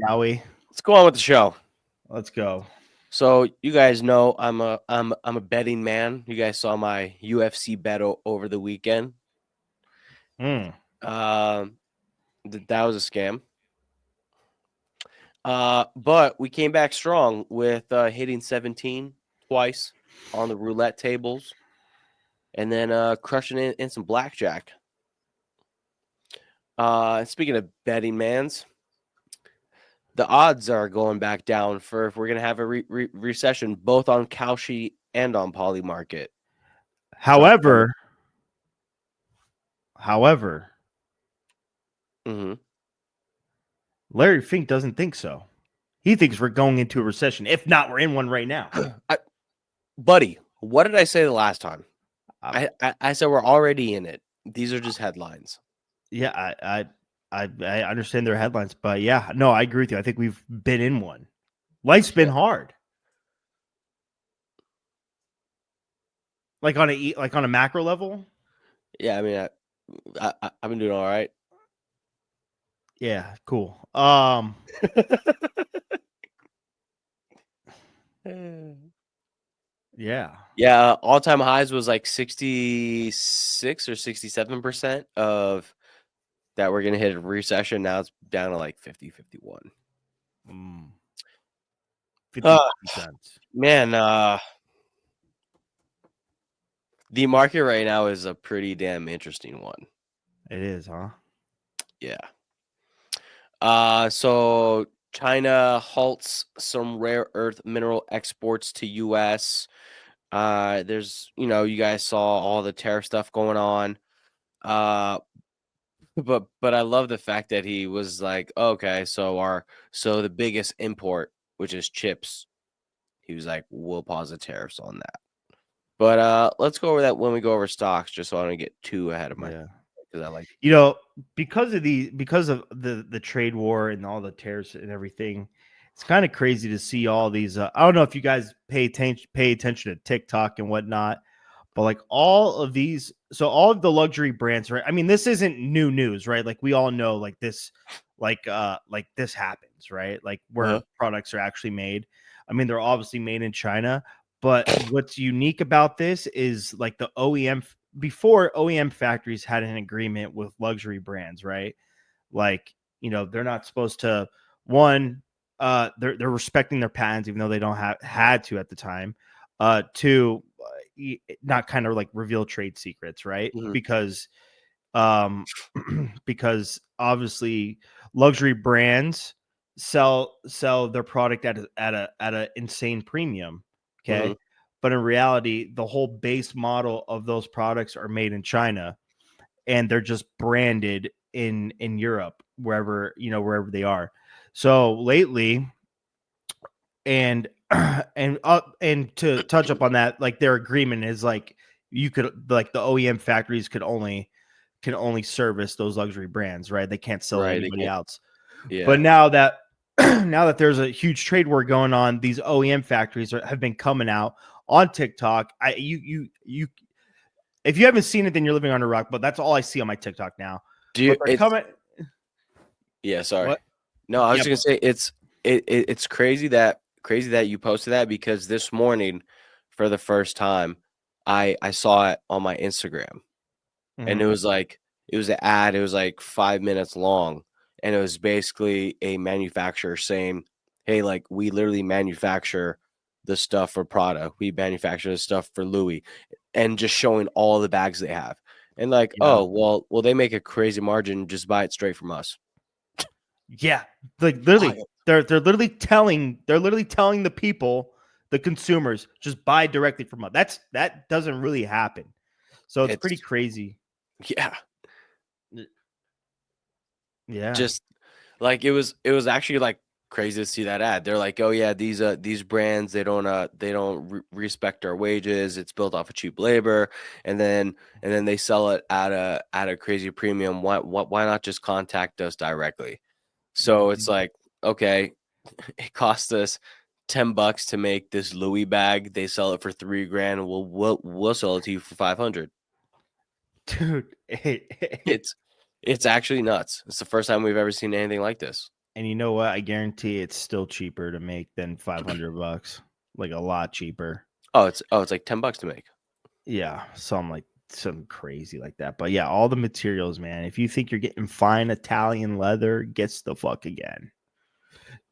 shall we? Let's go on with the show. Let's go. So you guys know I'm a betting man. You guys saw my UFC bet over the weekend. Mm. Um, that was a scam. But we came back strong with hitting 17 twice on the roulette tables, and then crushing it in some blackjack. Speaking of betting mans, the odds are going back down for if we're gonna have a recession, both on Kalshi and on Poly Market. However, Mm-hmm. Larry Fink doesn't think so. He thinks we're going into a recession. If not, we're in one right now. Buddy, what did I say the last time? Um, I said we're already in it. These are just headlines. Yeah, I understand their headlines, but yeah, no, I agree with you. I think we've been in one. Life's been hard. Like on a macro level. Yeah, I mean, I've been doing all right. Yeah, cool. Yeah. Yeah, all-time highs was like 66 or 67% of that we're gonna hit a recession. Now it's down to like 50, 51. 50%. Man, the market right now is a pretty damn interesting one. It is, huh? Yeah. So China halts some rare earth mineral exports to US. There's, you guys saw all the tariff stuff going on. But I love the fact that he was like, okay, so the biggest import, which is chips, he was like, we'll pause the tariffs on that. But let's go over that when we go over stocks, just so I don't get too ahead of Yeah. because I like Because of the trade war and all the tariffs and everything, it's kind of crazy to see all these. I don't know if you guys pay attention to TikTok and whatnot, but like all of these, so all of the luxury brands, right? I mean, this isn't new news, right? Like we all know, like this happens, right? Like where products are actually made. I mean, they're obviously made in China, but what's unique about this is like the OEM before OEM factories had an agreement with luxury brands, right? Like, they're not supposed to they're respecting their patents even though they don't have had to at the time. Two, not kind of like reveal trade secrets, right? Because because obviously luxury brands sell their product at a insane premium, okay? But in reality, the whole base model of those products are made in China and they're just branded in Europe, wherever they are. So lately, and and to touch up on that, like their agreement is like you could like the OEM factories can only service those luxury brands, right? They can't sell to anybody else. Yeah. But now that now that there's a huge trade war going on, these OEM factories have been coming out on TikTok. If you haven't seen it, then you're living under a rock. But that's all I see on my TikTok now. Do you? Coming. Yeah, sorry. What? No, I was just gonna say it's crazy that you posted that because this morning, for the first time, I saw it on my Instagram, and it was like it was an ad. It was like 5 minutes long, and it was basically a manufacturer saying, "Hey, like we literally manufacture the stuff for Prada. We manufacture the stuff for Louis," and just showing all the bags they have, and like, oh well, they make a crazy margin. Just buy it straight from us. Yeah, like literally, they're literally telling the people, the consumers, just buy directly from us. That doesn't really happen, so it's pretty crazy. Yeah, yeah. Just like it was actually like crazy to see that ad. They're like, oh yeah, these brands they don't respect our wages. It's built off of cheap labor, and then they sell it at a crazy premium. Why not just contact us directly? So it's like, okay, it cost us $10 to make this Louis bag. They sell it for $3,000. We'll sell it to you for 500. Dude, It's actually nuts. It's the first time we've ever seen anything like this. And you know what? I guarantee it's still cheaper to make than $500. Like a lot cheaper. It's like $10 to make. Yeah, some crazy like that. But yeah, all the materials, man. If you think you're getting fine Italian leather, gets the fuck again.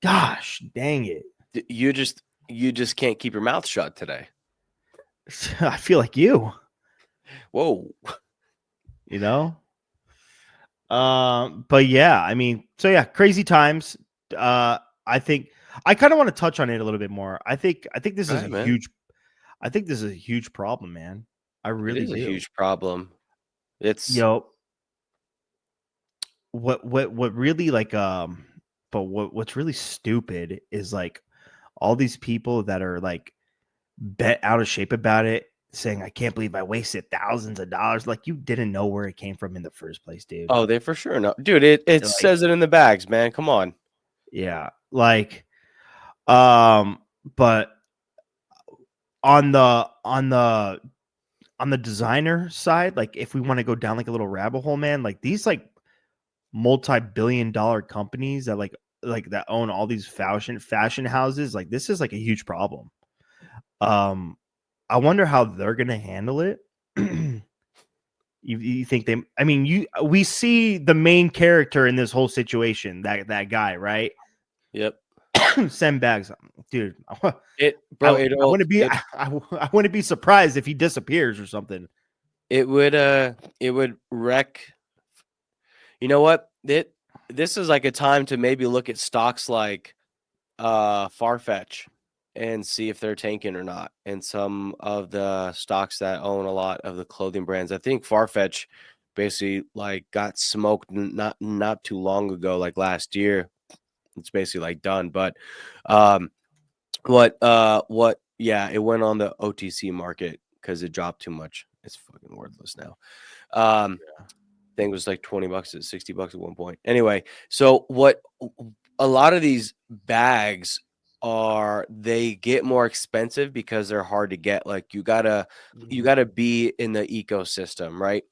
Gosh, dang it. You just can't keep your mouth shut today. I feel like you, Whoa. you know? But yeah, I mean, so yeah, crazy times. I think I kind of want to touch on it a little bit more. I think this Go is a ahead, man. huge problem, man. I It really is a do. huge problem. It's Yo, what really like but what's really stupid is like all these people that are like bet out of shape about it, saying I can't believe I wasted thousands of dollars. Like you didn't know where it came from in the first place, dude. oh, they for sure know. Dude, it Like, says it in the bags, man. Come on. yeah, like um, but on the designer side, like if we want to go down like a little rabbit hole, man, like these like multi-billion-dollar companies that like that own all these fashion houses, like this is like a huge problem. Um, I wonder how they're gonna handle it. You think they? I mean, we see the main character in this whole situation, that guy, right? Yep. Send bags, dude. It I bro, wouldn't be I wouldn't be surprised if he disappears or something. it would wreck. You know what? This is like a time to maybe look at stocks like Farfetch and see if they're tanking or not. And some of the stocks that own a lot of the clothing brands. I think Farfetch basically like got smoked not too long ago, like last year. It's basically like done. But um what yeah, it went on the OTC market because it dropped too much. It's fucking worthless now. Thing was like $20 at $60 at one point. Anyway, so what a lot of these bags are, they get more expensive because they're hard to get. Like you gotta be in the ecosystem, right?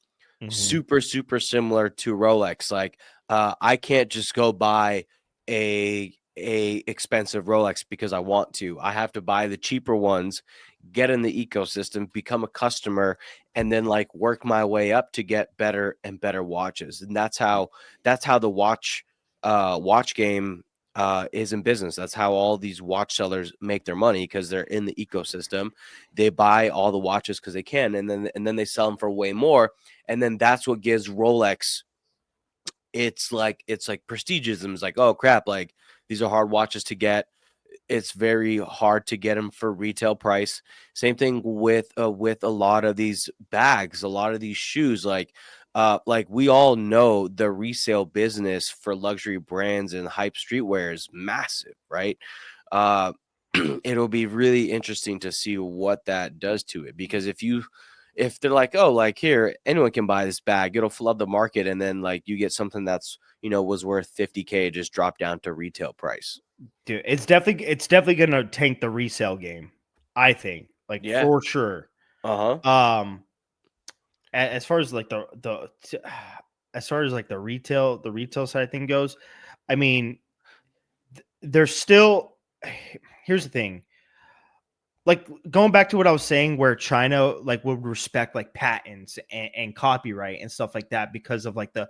Mm-hmm. Super similar to Rolex. Like I can't just go buy a expensive Rolex because I want to. I have to buy the cheaper ones, get in the ecosystem, become a customer, and then like work my way up to get better and better watches. And that's how the watch game is in business. That's how all these watch sellers make their money, because they're in the ecosystem. They buy all the watches because they can, and then they sell them for way more. And then that's what gives Rolex it's like prestigism. It's like, oh crap, like these are hard watches to get. It's very hard to get them for retail price. Same thing with a lot of these bags, a lot of these shoes. Like we all know the resale business for luxury brands and hype streetwear is massive, right? Uh, it'll be really interesting to see what that does to it, because if they're like, oh, like here anyone can buy this bag, it'll flood the market, and then like you get something that's, was worth 50K just drop down to retail price. Dude, it's definitely gonna tank the resale game. I think, like Yeah. for sure. Uh-huh. Um, as far as like as far as like the retail side thing goes, I mean, there's still. Here's the thing, like going back to what I was saying, where China like would respect like patents and copyright and stuff like that because of the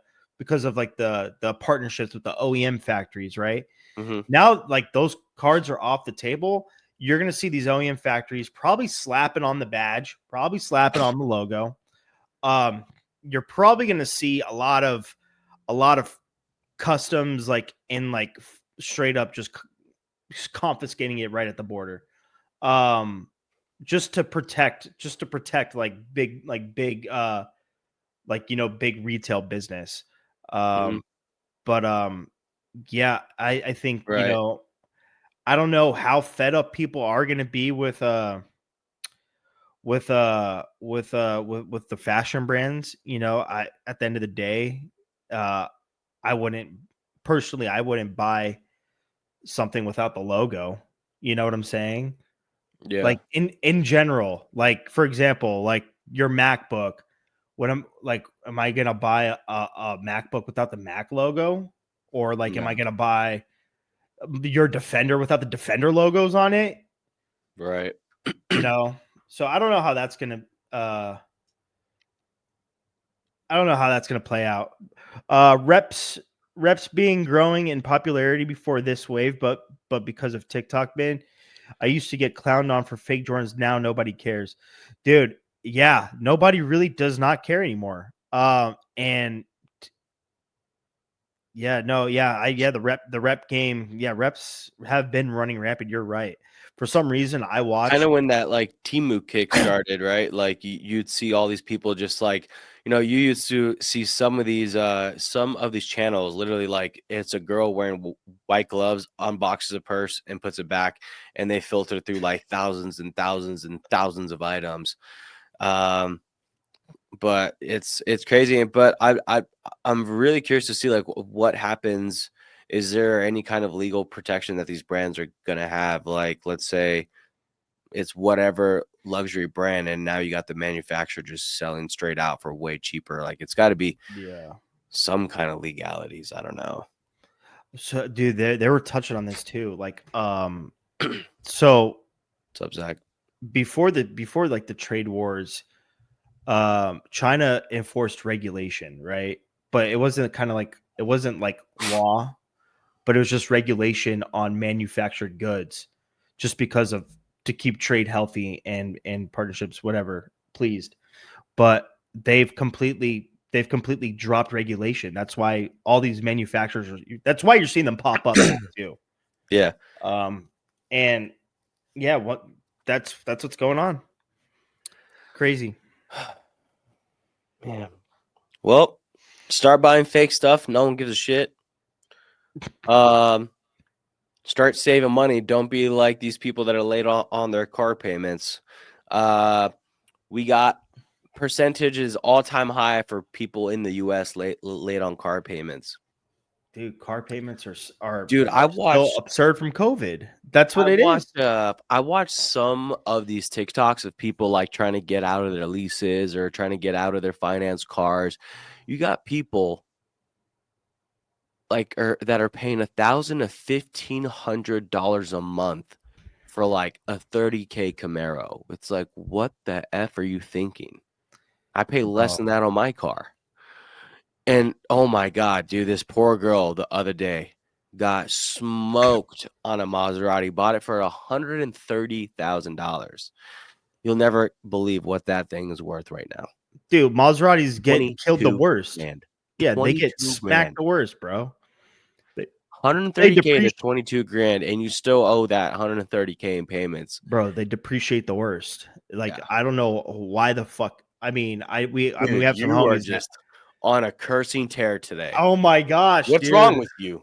partnerships with the OEM factories, right? Mm-hmm. Now, like those cards are off the table. You're gonna see these OEM factories probably slapping on the badge, probably slapping on the logo. Um, you're probably gonna see a lot of customs like in like straight up just confiscating it right at the border. Um, just to protect big retail business. Mm-hmm. Um, but yeah, I think Right. I don't know how fed up people are going to be with the fashion brands. I at the end of the day, uh, I wouldn't personally, I wouldn't buy something without the logo. You know what I'm saying? Yeah. Like in general, like for example, like your MacBook. When I'm like, am I gonna buy a MacBook without the Mac logo, or like, am No. I gonna buy your Defender without the Defender logos on it. Right. So I don't know how that's gonna play out. Reps being growing in popularity before this wave, but because of TikTok ban, I used to get clowned on for fake Jordans. Now nobody cares, dude. Yeah, nobody really does not care anymore. And yeah, no, yeah, the rep game, yeah, reps have been running rampant. You're right. For some reason, I Kind watch. of when that like Temu kick started, right? Like you'd see all these people just like, you used to see some of these channels literally like it's a girl wearing white gloves, unboxes a purse and puts it back, and they filter through like thousands and thousands and thousands of items. But it's crazy. But I'm really curious to see like what happens. Is there any kind of legal protection that these brands are gonna have? Like, let's say it's whatever luxury brand, and now you got the manufacturer just selling straight out for way cheaper. Like, it's got to be some kind of legalities. I don't know. So, dude, they were touching on this too. Like, so What's up, Zach? before like the trade wars, China enforced regulation, right? But it wasn't like law, but it was just regulation on manufactured goods, just because of to keep trade healthy and partnerships, whatever, pleased. But they've completely dropped regulation. That's why all these manufacturers that's why you're seeing them pop up now too. Yeah. And yeah, that's what's going on. Crazy. Man. Well, start buying fake stuff. No one gives a shit. Start saving money. Don't be like these people that are late on their car payments. We got percentages all-time high for people in the U.S. late on car payments. Dude, car payments are Dude, I still watched absurd from COVID. That's what it is. I watched some of these TikToks of people like trying to get out of their leases or trying to get out of their finance cars. You got people like that are paying $1,000 to $1,500 a month for like a 30K Camaro. It's like, what the F are you thinking? I pay less than that on my car. And oh my God, dude, this poor girl the other day got smoked on a Maserati, bought it for $130,000. You'll never believe what that thing is worth right now. Dude, Maseratis get killed the 22 worst. grand. Yeah, they get 22 smacked grand. the worst, bro. They 130K to 22 grand, and you still owe that 130K in payments. Bro, they depreciate the worst. Like, Yeah. I don't know why the fuck. I mean, we have some You are homies just on a cursing tear today. Oh my gosh, What's dude. wrong with you?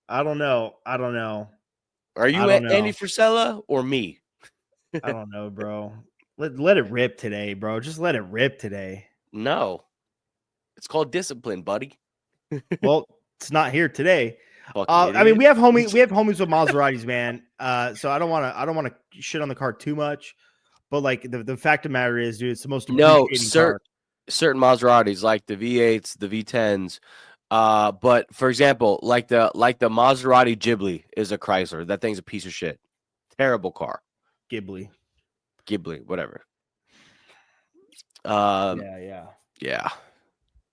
I don't know. Are you Andy Frisella or me? I don't know, bro. Let it rip today, bro. Just let it rip today. No. It's called discipline, buddy. Well, it's not here today. Fucking I mean, idiot. we have homies with Maseratis, man. So I don't want to shit on the car too much, but like the fact of the matter is, dude, it's the most appreciating car. Certain Maseratis like the V8s, the V10s. But for example, like the Maserati Ghibli is a Chrysler. That thing's a piece of shit. Terrible car. Ghibli, whatever. Yeah.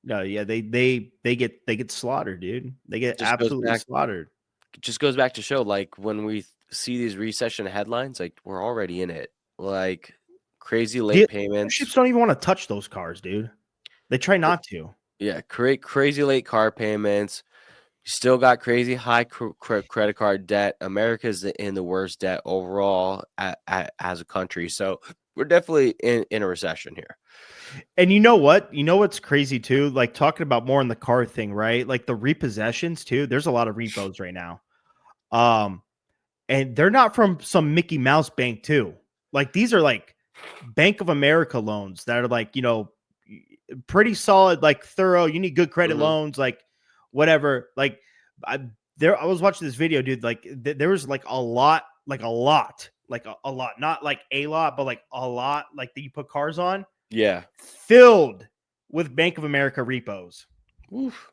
No, yeah, they get slaughtered, dude. They get absolutely slaughtered. It just goes back to show, like, when we see these recession headlines, like, we're already in it. Like, crazy late payments. Ships don't even want to touch those cars, dude. They try not to. Yeah, crazy late car payments. You still got crazy high credit card debt. America's in the worst debt overall as a country. So we're definitely in a recession here. And you know what? You know what's crazy too? Like, talking about more on the car thing, right? Like the repossessions too. There's a lot of repos right now. And they're not from some Mickey Mouse bank too. Like, these are like Bank of America loans that are like, pretty solid, like thorough. You need good credit loans, like whatever. Like, I was watching this video, dude. Like, there was like a lot, not like a lot, but like a lot, like that you put cars on. Yeah. Filled with Bank of America repos. Oof.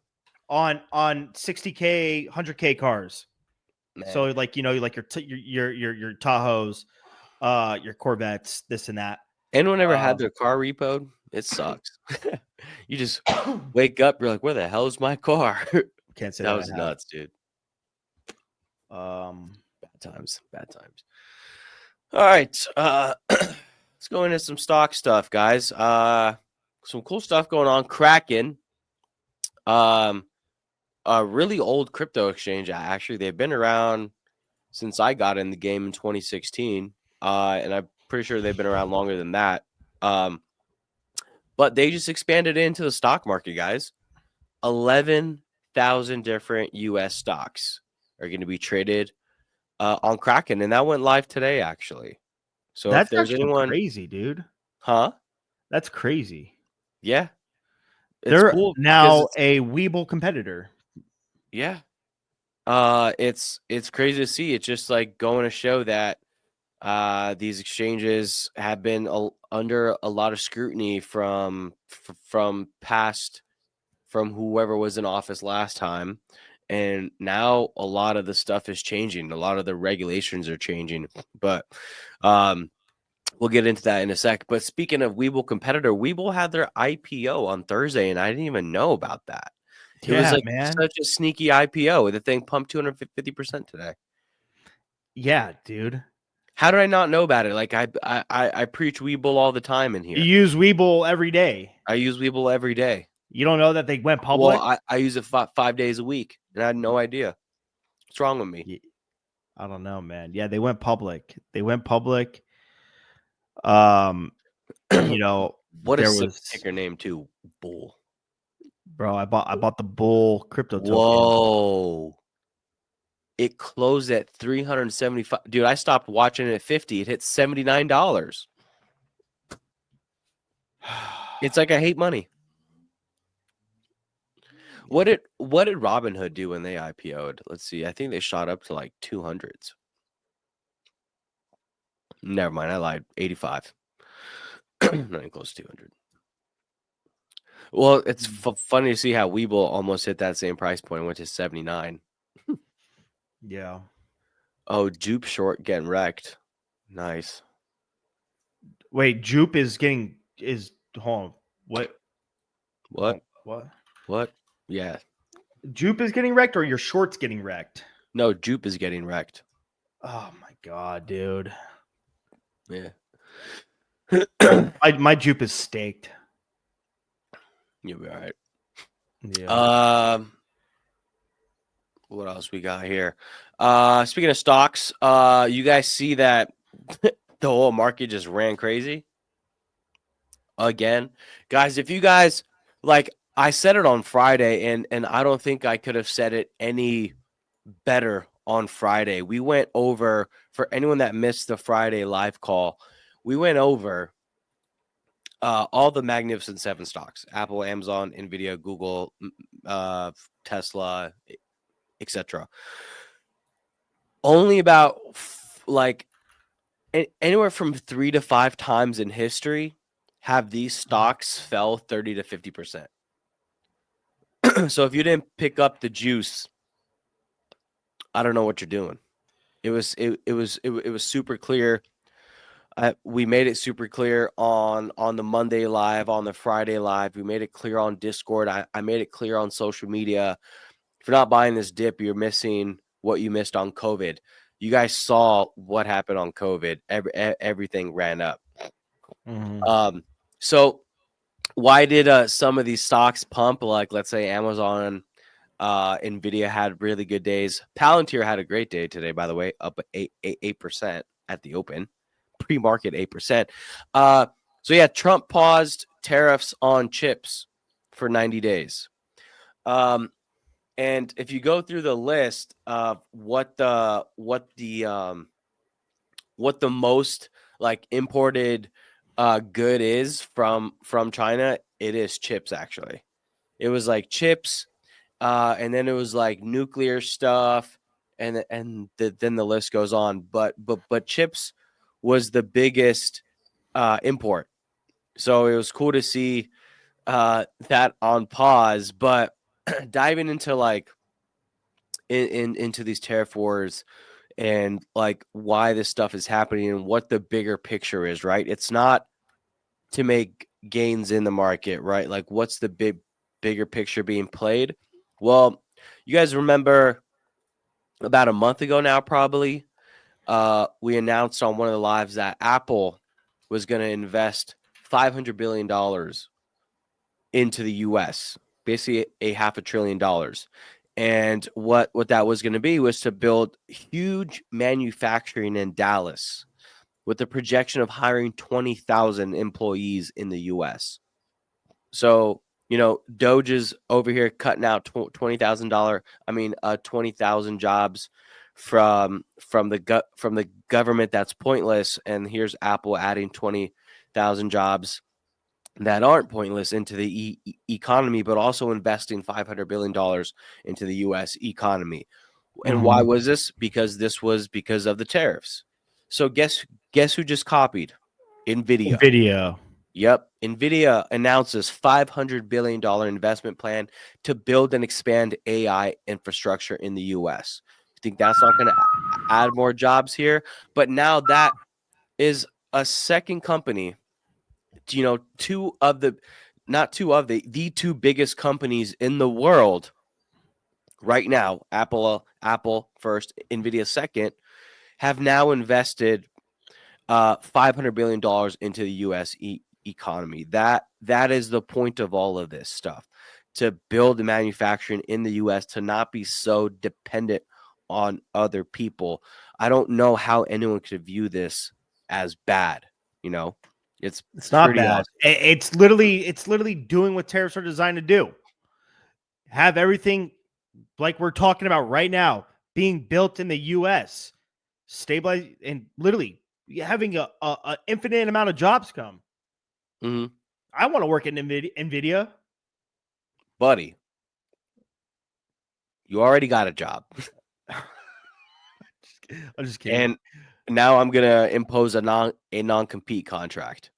On 60K, 100K cars. So Man. like like your Tahoes, your Corvettes, this and that. Anyone ever had their car repoed? It sucks. You just wake up, you're like, where the hell is my car? Can't say That that was I have. nuts, dude. Bad times, bad times. All right, let's go into some stock stuff, guys. Some cool stuff going on. Kraken, a really old crypto exchange. Actually, they've been around since I got in the game in 2016, and I'm pretty sure they've been around longer than that. But they just expanded into the stock market, guys. 11,000 different U.S. stocks are going to be traded on Kraken, and that went live today, actually. So if That's there's actually anyone, crazy, dude. huh? That's crazy. Yeah, it's They're cool because now a Weeble competitor. yeah, it's crazy to see. It's just like going to show that these exchanges have been under a lot of scrutiny from whoever was in office last time. And now a lot of the stuff is changing. A lot of the regulations are changing. But we'll get into that in a sec. But speaking of Weeble competitor, Weeble had their IPO on Thursday, and I didn't even know about that. It was Yeah, like man. such a sneaky IPO. The thing pumped 250% today. Yeah, dude. How did I not know about it? Like I preach Weeble all the time in You here. use Weeble every day. I use Weeble every day. You don't know that they went Well, public? I use it 5 days a week, and I had no idea. What's wrong with me? I don't know, man. Yeah, they went public. They went public. Um, What a there sick was ticker name too, Bull. bro. I bought the Bull crypto token. Whoa! It closed at 375. Dude, I stopped watching it at 50. It hit $79. It's like I hate money. What did Robinhood do when they IPO'd? Let's see. I think they shot up to like 200s. Never mind. I lied. 85. Not even close to 200. Well, it's funny to see how Weeble almost hit that same price point, which is 79. Yeah. Oh, Jupe short getting wrecked. Nice. Wait, Jupe is hold on. What? What? What? What? Yeah. Jupe is getting wrecked or your short's getting wrecked? No, Jupe is getting wrecked. Oh my god, dude. Yeah. My Jupe is staked. You'll be all right. Yeah. What else we got here? Speaking of stocks, you guys see that the whole market just ran crazy again, guys. If you guys like, I said it on Friday, and I don't think I could have said it any better on Friday. We went over, for anyone that missed the Friday live call, we went over all the Magnificent Seven stocks: Apple, Amazon, Nvidia, Google, Tesla, etc. Only about like anywhere from 3 to 5 times in history have these stocks fell 30 to 50%. So if you didn't pick up the juice, I don't know what you're doing. It was super clear. We made it super clear on the Monday live, on the Friday live. We made it clear on Discord. I made it clear on social media. If you're not buying this dip, you're missing what you missed on COVID. You guys saw what happened on COVID. Everything ran up. Mm-hmm. So why did some of these stocks pump? Like, let's say Amazon, Nvidia had really good days. Palantir had a great day today, by the way, up 8% at the open. Pre-market 8%. So yeah, Trump paused tariffs on chips for 90 days. And if you go through the list of what the most like imported good is from China, it is chips. Actually, it was like chips, and then it was like nuclear stuff, and then the list goes on. But chips was the biggest import, so it was cool to see that on pause. But diving into like into these tariff wars and like why this stuff is happening and what the bigger picture is, right? It's not to make gains in the market, right? Like what's the bigger picture being played? Well, you guys remember about a month ago now, probably, we announced on one of the lives that Apple was going to invest $500 billion into the US, basically a $500 billion. And what that was going to be was to build huge manufacturing in Dallas with the projection of hiring 20,000 employees in the US. So, Doge is over here cutting out $20,000. 20,000 jobs from the government. That's pointless. And here's Apple adding 20,000 jobs that aren't pointless into the economy, but also investing $500 billion into the U.S. economy. And why was this? Because this was because of the tariffs. So guess who just copied? NVIDIA. Video. Yep. NVIDIA announces $500 billion investment plan to build and expand AI infrastructure in the U.S. You think that's not going to add more jobs here? But now that is a second company, the two biggest companies in the world right now, Apple first, NVIDIA second, have now invested $500 billion into the U.S. economy. That is the point of all of this stuff, to build the manufacturing in the U.S., to not be so dependent on other people. I don't know how anyone could view this as bad. It's not pretty bad. awesome. It's literally doing what tariffs are designed to do. Have everything like we're talking about right now being built in the U.S. stabilize and literally having a infinite amount of jobs come. Mm-hmm. I want to work at NVIDIA. Buddy, you already got a job. I'm just kidding. And now I'm gonna impose a non-compete contract.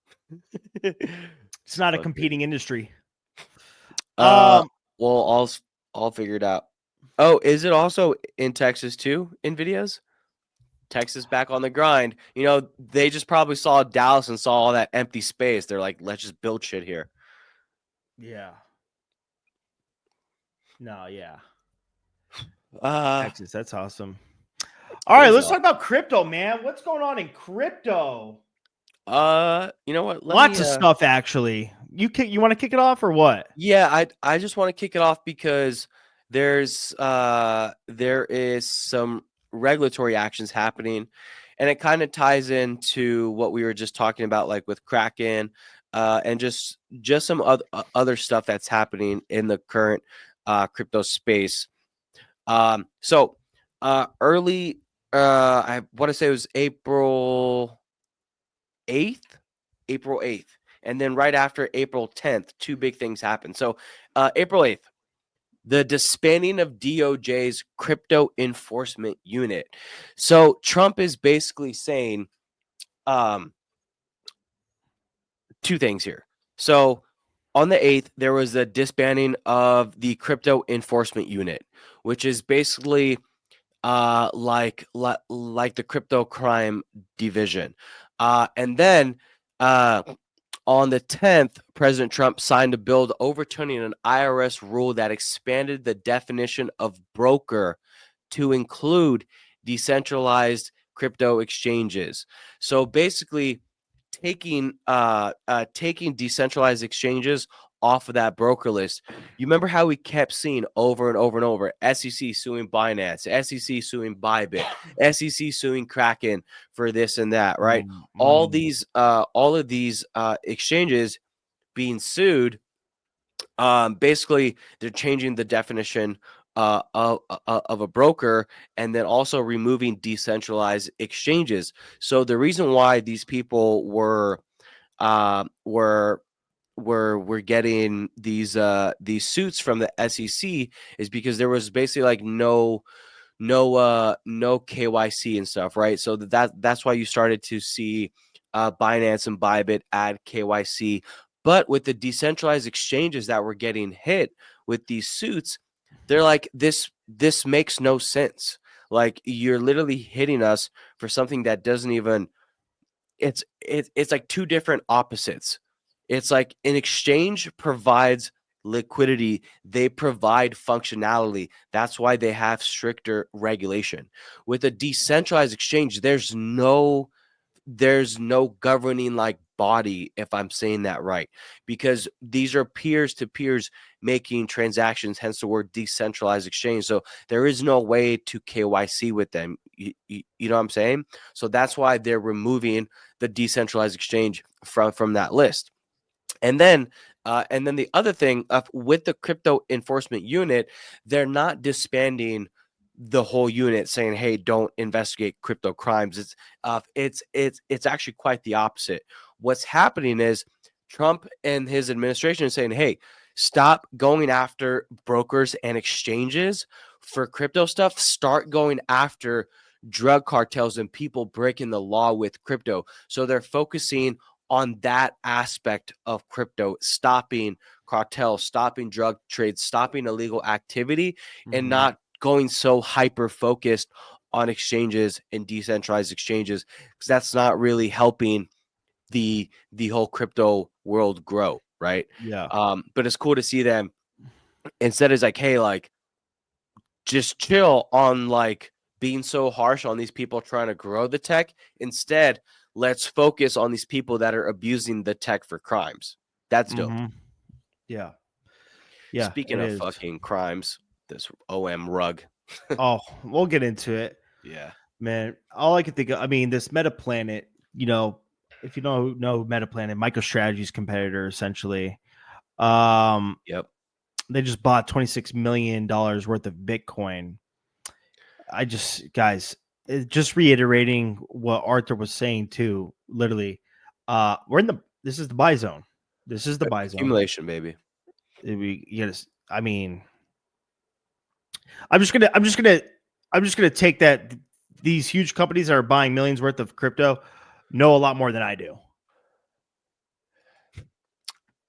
It's not a competing industry. Well, I'll figure it out. Oh, is it also in Texas too? NVIDIA's Texas back on the grind. They just probably saw Dallas and saw all that empty space. They're like, let's just build shit here. Yeah. No, yeah. Uh, Texas, that's awesome. All right, let's talk about crypto, man. What's going on in crypto? You know what? Lots of stuff, actually. You want to kick it off or what? Yeah, I just want to kick it off because there is some regulatory actions happening, and it kind of ties into what we were just talking about, like with Kraken, and just some other stuff that's happening in the current crypto space. So early, I want to say it was April 8th. And then right after April 10th, two big things happened. So April 8th, the disbanding of DOJ's crypto enforcement unit. So Trump is basically saying two things here. So on the 8th, there was a disbanding of the crypto enforcement unit, which is basically like the crypto crime division. And then on the 10th, President Trump signed a bill overturning an IRS rule that expanded the definition of broker to include decentralized crypto exchanges. So basically, taking decentralized exchanges off of that broker list. You remember how we kept seeing over and over and over SEC suing Binance, SEC suing Bybit, SEC suing Kraken for this and that, right? All of these exchanges being sued. Basically, they're changing the definition of a broker, and then also removing decentralized exchanges. So the reason why these people were getting these suits from the SEC is because there was basically like no KYC and stuff, right? So that's why you started to see Binance and Bybit add KYC. But with the decentralized exchanges that were getting hit with these suits, they're like, this this makes no sense. Like, you're literally hitting us for something that doesn't even, it's like two different opposites. It's like an exchange provides liquidity, they provide functionality. That's why they have stricter regulation. With a decentralized exchange, there's no governing like body, if I'm saying that right, because these are peers to peers making transactions, hence the word decentralized exchange. So there is no way to KYC with them. You know what I'm saying? So that's why they're removing the decentralized exchange from that list. And then the other thing, with the crypto enforcement unit, they're not disbanding the whole unit, saying, "Hey, don't investigate crypto crimes." It's actually quite the opposite. What's happening is Trump and his administration is saying, "Hey, stop going after brokers and exchanges for crypto stuff. Start going after drug cartels and people breaking the law with crypto." So they're focusing on that aspect of crypto, stopping cartels, stopping drug trades, stopping illegal activity, and not going so hyper focused on exchanges and decentralized exchanges, because that's not really helping the whole crypto world grow, right? Yeah. But it's cool to see them, instead it's like, hey, like, just chill on like being so harsh on these people trying to grow the tech. Instead, let's focus on these people that are abusing the tech for crimes. That's dope. Yeah. Yeah, Speaking it of is. fucking crimes, this OM rug. Oh, we'll get into it, Yeah. man. All I can think of, I mean, this Meta Planet, if you don't know Meta Planet, MicroStrategy's competitor, essentially. Um, Yep. they just bought $26 million worth of Bitcoin. Guys, just reiterating what Arthur was saying too. Literally, this is the buy zone. This is the buy zone. Accumulation, baby. I mean, I'm just gonna take that these huge companies that are buying millions worth of crypto know a lot more than I do.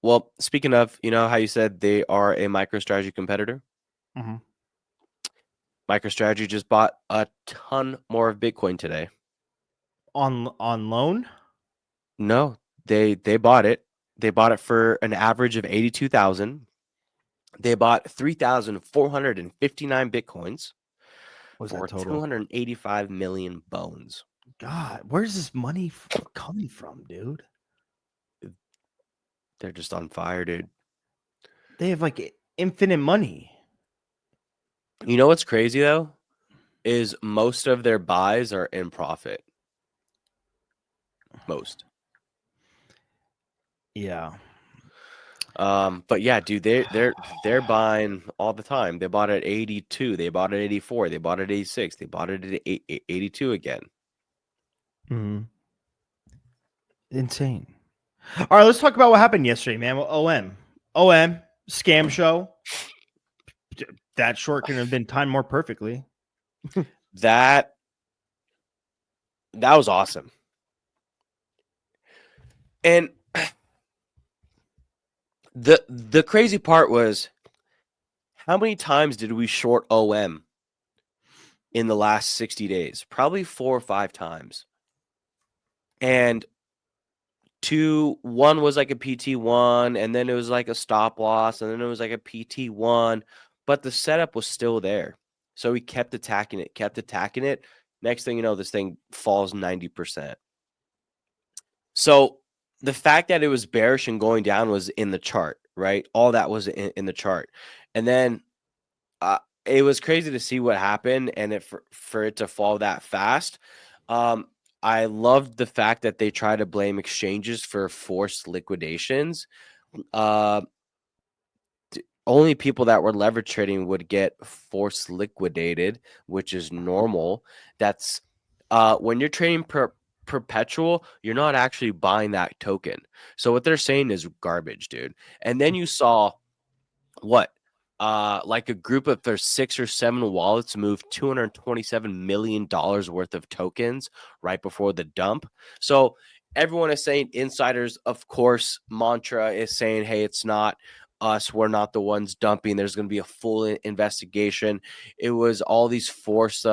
Well, speaking of, you know how you said they are a MicroStrategy competitor? Mm-hmm. MicroStrategy just bought a ton more of Bitcoin today. On loan. No, they bought it. They bought it for an average of 82,000. They bought 3,459 Bitcoins What was that for total? 285 million bones. God, where's this money coming from, dude? They're just on fire, dude. They have like infinite money. You know what's crazy though? Is most of their buys are in profit. Most. Yeah. But yeah, dude, they're buying all the time. They bought at 82, they bought at 84, they bought at 86, they bought it at 82 again. Mm-hmm. Insane. All right, let's talk about what happened yesterday, man. Well, OM scam show. That short couldn't have been timed more perfectly. That was awesome. And the crazy part was, how many times did we short OM in the last 60 days? Probably 4 or 5 times. And one was like a PT1, and then it was like a stop loss, and then it was like a PT1, but the setup was still there. So we kept attacking it, kept attacking it. Next thing you know, this thing falls 90%. So the fact that it was bearish and going down was in the chart, right? All that was in the chart. And then it was crazy to see what happened, and for it to fall that fast. I loved the fact that they try to blame exchanges for forced liquidations. Only people that were leverage trading would get forced liquidated, which is normal. That's when you're trading perpetual, you're not actually buying that token. So what they're saying is garbage, dude. And then you saw what? Like a group of their 6 or 7 wallets moved $227 million worth of tokens right before the dump. So everyone is saying, insiders, of course, mantra is saying, hey, it's not us. We're not the ones dumping. There's going to be a full investigation. It was all these forced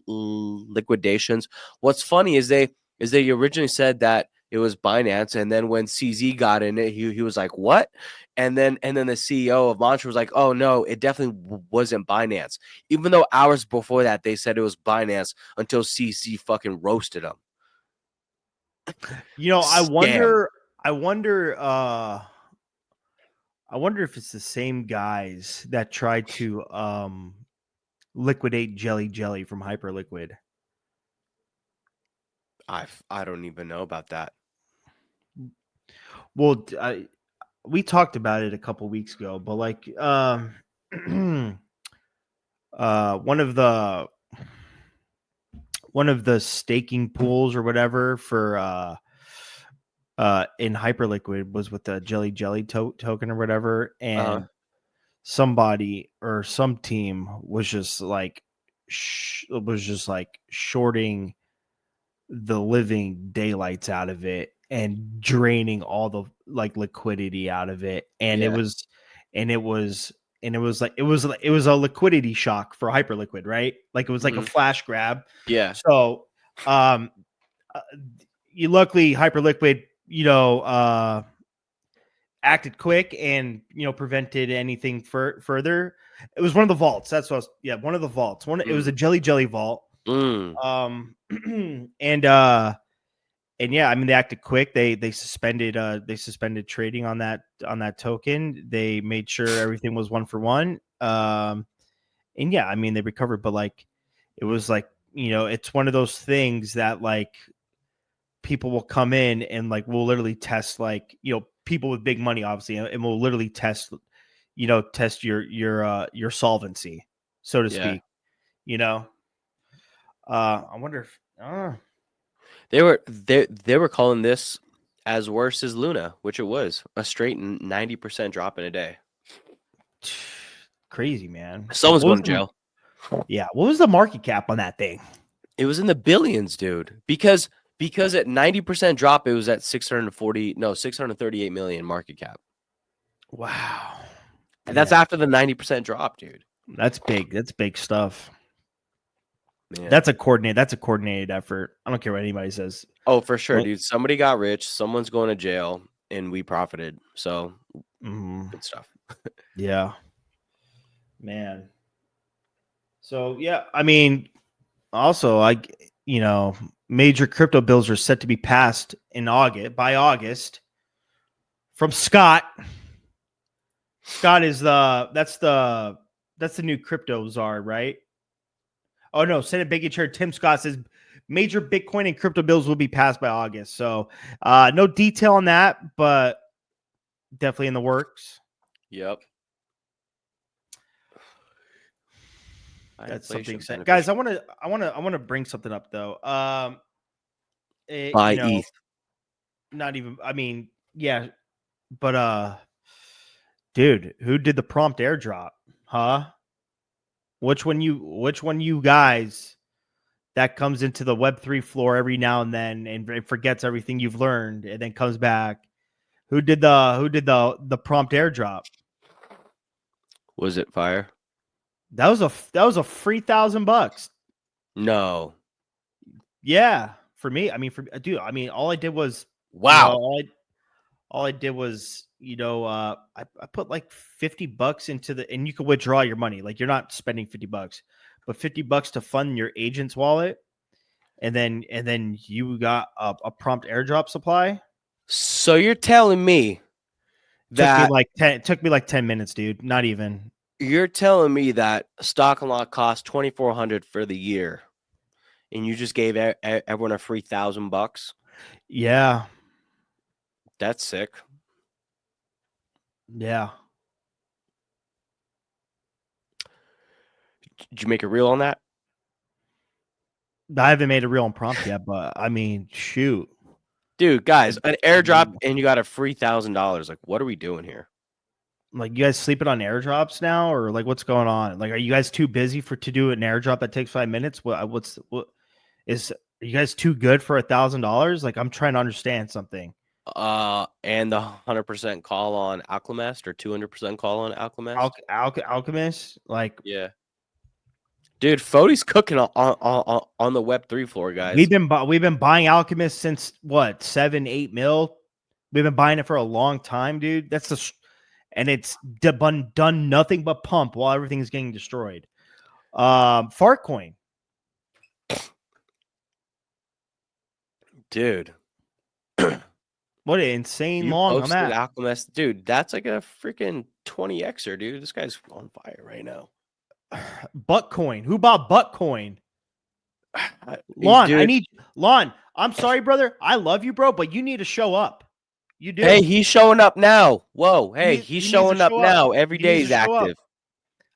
liquidations. What's funny is they originally said that it was Binance, and then when CZ got in it, he was like, "What?" And then the CEO of Mantra was like, "Oh no, it definitely wasn't Binance." Even though hours before that they said it was Binance, until CZ fucking roasted them. You know, Scam. I wonder if it's the same guys that tried to liquidate Jelly from Hyperliquid. I don't even know about that. Well, we talked about it a couple weeks ago, but like one of the staking pools or whatever for in Hyperliquid was with the Jelly token or whatever, and somebody or some team was just like shorting the living daylights out of it and draining all the like liquidity out of it, and Yeah. and it was it was a liquidity shock for Hyperliquid, right? Like it was like a flash grab. Yeah. So uh, you luckily Hyperliquid, acted quick and prevented anything further. It was one of the vaults. That's what I was, yeah, one of the vaults. It was a jelly vault. And yeah, I mean they acted quick. They suspended trading on that token. They made sure everything was one for one. And yeah, I mean they recovered, but like it was like, it's one of those things that like people will come in and like we'll literally test, like, people with big money obviously, and we'll literally test your solvency, so to Yeah. speak. I wonder if They were calling this as worse as Luna, which it was, a straight 90% drop in a day. crazy, man. Someone's going to jail. What was the market cap on that thing? It was in the billions, dude. Because at 90% drop, it was at 638 million market cap. Wow. And that's after the 90% drop, dude. That's big. That's big stuff. Man. That's a coordinated effort. I don't care what anybody says. Oh, for sure, dude. Somebody got rich, someone's going to jail, and we profited. So good stuff. Yeah. Man. So yeah, I mean, also, major crypto bills are set to be passed by August from Scott. Scott is that's the new crypto czar, right? Oh no, Senate Banking Chair Tim Scott says major Bitcoin and crypto bills will be passed by August. So no detail on that, but definitely in the works. Yep. That's something exciting. Guys, I want to bring something up though. Buy ETH. Not even, I mean, yeah, but dude, who did the prompt airdrop? Huh? Which one you guys that comes into the Web3 floor every now and then and forgets everything you've learned and then comes back? Who did the prompt airdrop? Was it fire? That was a free $1,000. No. Yeah, for me. I mean, dude. I mean, all I did was all I did was, I put like $50 into and you can withdraw your money. Like you're not spending $50, but $50 to fund your agent's wallet, and then you got a prompt airdrop supply. So you're telling me that it took me like 10 minutes, dude. Not even. You're telling me that stock unlock cost $2,400 for the year, and you just gave everyone a free $1,000? Yeah. That's sick. Yeah. Did you make a reel on that? I haven't made a reel on prompt yet, but I mean, shoot. Dude, guys, an airdrop and you got a free $1,000. Like, what are we doing here? Like, you guys sleeping on airdrops now, or like what's going on? Like, are you guys too busy to do an airdrop that takes 5 minutes? Are you guys too good for $1,000? Like, I'm trying to understand something. And the 100% call on Alchemist or 200% call on Alchemist. Alchemist, like Yeah. Dude, Fodi's cooking on the Web3 floor, guys. we've been buying Alchemist since what, 7-8 mil. We've been buying it for a long time, dude. That's the and it's done nothing but pump while everything's getting destroyed. Fartcoin, Dude, what an insane you long I'm posted at. Alchemist. Dude, that's like a freaking 20xer, dude. This guy's on fire right now. Buttcoin. Who bought Buttcoin? Dude, Lon, I'm sorry, brother. I love you, bro, but you need to show up. You hey, do. he's showing up now. Whoa, hey, he's He needs to showing up show up. now. Every He day needs to he's show up. active.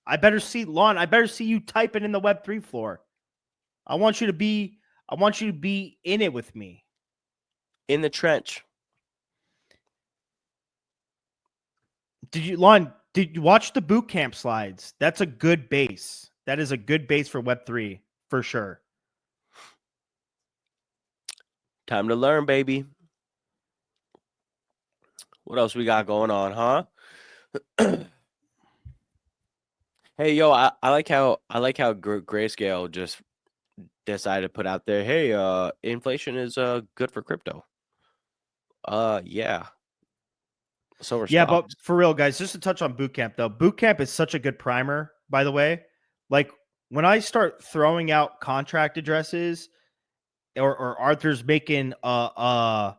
I better see Lon. I better see you typing in the Web3 floor. I want you to be in it with me. In the trench. Did you watch the boot camp slides? That's a good base. That is a good base for Web3 for sure. Time to learn, baby. What else we got going on, huh? Hey, yo, I like how Grayscale just decided to put out there, hey, inflation is good for crypto. Yeah. So are Yeah, stocks. but for real, guys, just to touch on bootcamp though, bootcamp is such a good primer. By the way, like when I start throwing out contract addresses, or Arthur's making a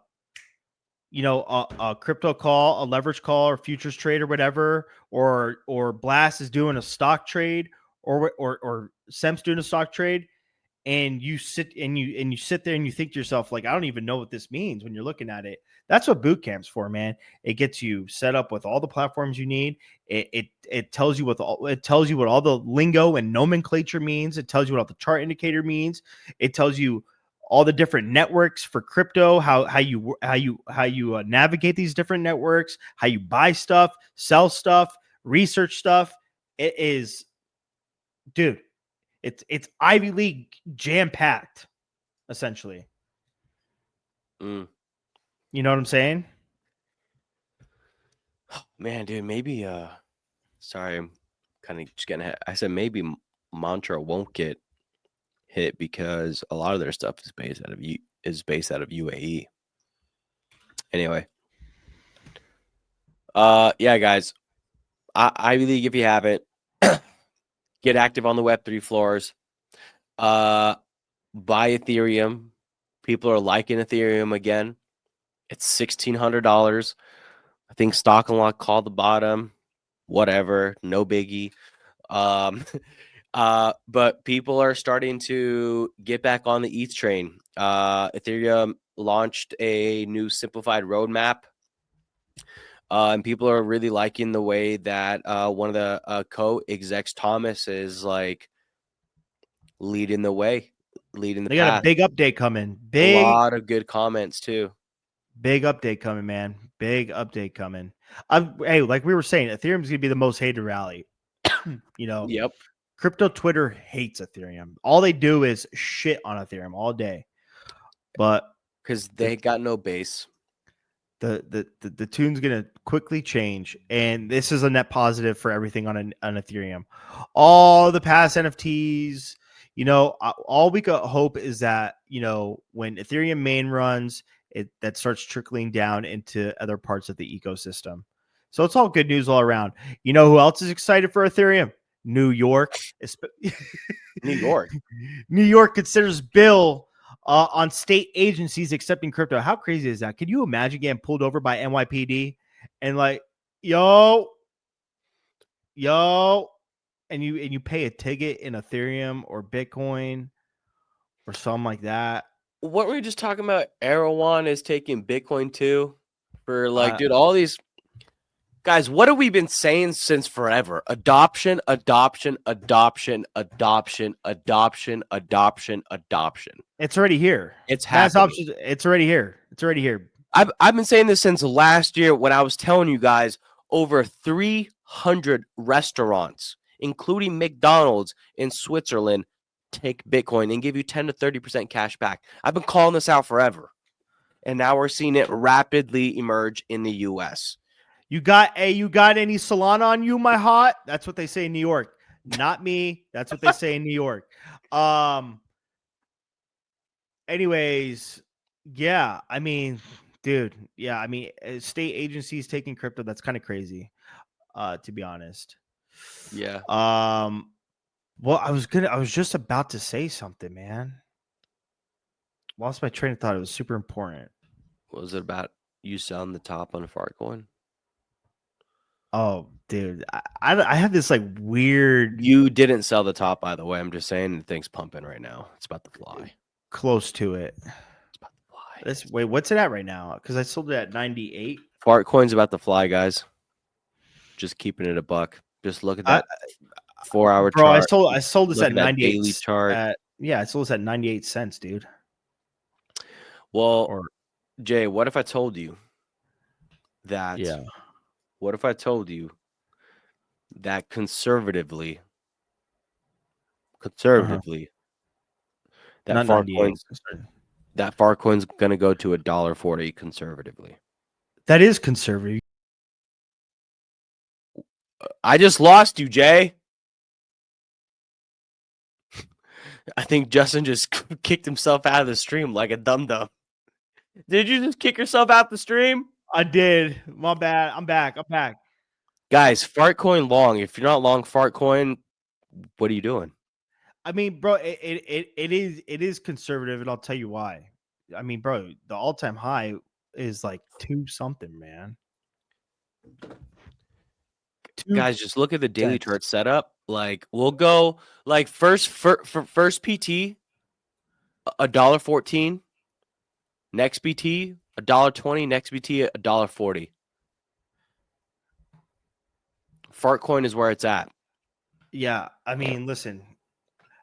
crypto call, a leverage call, or futures trade or whatever, or Blast is doing a stock trade, or Sem's doing a stock trade, and you sit there and you think to yourself, like, I don't even know what this means when you're looking at it. That's what boot camp's for, man. It gets you set up with all the platforms you need. It tells you what all the lingo and nomenclature means. It tells you what all the chart indicator means. It tells you all the different networks for crypto, how you navigate these different networks, how you buy stuff, sell stuff, research stuff. It is, dude, it's Ivy League jam packed, essentially. Mm. You know what I'm saying? Man, dude, maybe sorry, I'm kind of just getting ahead. I said maybe Mantra won't get hit because a lot of their stuff is based out of UAE. Anyway, yeah, guys, Ivy League, if you haven't, get active on the Web3 floors. Buy Ethereum. People are liking Ethereum again. It's $1,600. I think Stock and Lock called the bottom. Whatever, no biggie. But people are starting to get back on the ETH train. Ethereum launched a new simplified roadmap. And people are really liking the way that one of the co-execs, Thomas, is like leading the way, leading the They got a path. big update coming. A lot of good comments too. Big update coming, man. Big update coming. Hey, like we were saying, Ethereum's gonna be the most hated rally. Yep. Crypto Twitter hates Ethereum. All they do is shit on Ethereum all day. But because they got no base. the tune's gonna quickly change, and this is a net positive for everything on Ethereum. All the past NFTs, all we could hope is that when Ethereum main runs, that starts trickling down into other parts of the ecosystem. So it's all good news all around. You know who else is excited for Ethereum? New York. New York. New York considers bill on state agencies accepting crypto. How crazy is that? Can you imagine getting pulled over by NYPD and like, yo, and you pay a ticket in Ethereum or Bitcoin or something like that? What were we just talking about? Erewhon is taking Bitcoin too. For like, Uh, dude, all these guys, what have we been saying since forever? Adoption, adoption, adoption, adoption, adoption, adoption, adoption. it's already here. It's Mass happening. options. It's already here. It's already here. I've been saying this since last year when I was telling you guys over 300 restaurants, including McDonald's in Switzerland, take Bitcoin and give you 10 to 30% cash back. I've been calling this out forever. and now we're seeing it rapidly emerge in the US. You got any Solana on you, my hot? That's what they say in New York. Not me. That's what they say in New York. Anyways, yeah, I mean, dude, yeah, I mean, state agencies taking crypto, that's kind of crazy, to be honest. Yeah. Well, I was just about to say something, man. Lost my train of thought. It was super important. What was it about you selling the top on a Fartcoin? Oh, dude, I have this like weird You didn't sell the top, by the way. I'm just saying the thing's pumping right now. It's about to fly. close to it. It's about to fly. Wait, what's it at right now? Because I sold it at 98. Fartcoin's about to fly, guys. Just keeping it a buck. Just look at that 4-hour Bro, chart. I sold this Look at at that 98 daily chart. I sold this at 98 cents, dude. Well, Or Jay, what if I told you that? yeah. What if I told you that conservatively, that Not 98. Fartcoin's gonna go to $1.40 conservatively. That is conservative. I just lost you, Jay. I think Justin just kicked himself out of the stream like a dum-dum. Did you just kick yourself out the stream? I did. My bad. I'm back. Guys, Fartcoin long. If you're not long Fartcoin, what are you doing? I mean, bro, it is conservative, and I'll tell you why. I mean, bro, the all-time high is like 2 something, man. Guys, just look at the daily chart setup. Like we'll go like first PT $1.14, next BT $1.20, next BT $1.40. Fartcoin is where it's at. Yeah, I mean, listen,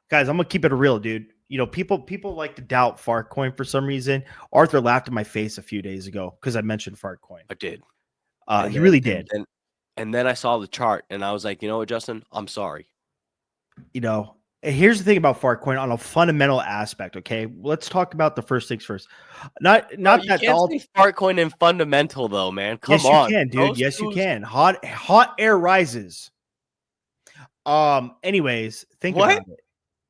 guys, I'm gonna keep it real, dude. You know, people like to doubt Fartcoin for some reason. Arthur laughed in my face a few days ago because I mentioned Fartcoin. I did. He really did. And then I saw the chart and I was like, you know what, Justin? I'm sorry. You know, here's the thing about Fartcoin on a fundamental aspect. Okay, let's talk about the first things first. Not You that can't say Fartcoin and fundamental though, man. Come on. Yes, you can, dude. Yes, you can. Hot air rises. Anyways, think about it.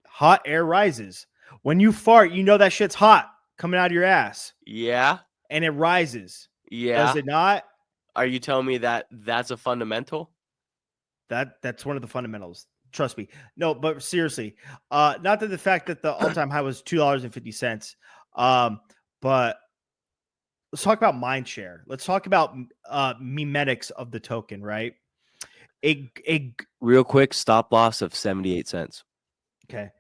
Hot air rises. When you fart, you know that shit's hot coming out of your ass. Yeah. And it rises. Yeah. Does it not? Are you telling me that that's a fundamental? That's one of the fundamentals. Trust me. No, but seriously, not that the fact that the all-time high was $2.50. But let's talk about mind share. Let's talk about memetics of the token, right? A real quick stop loss of 78 cents. Okay.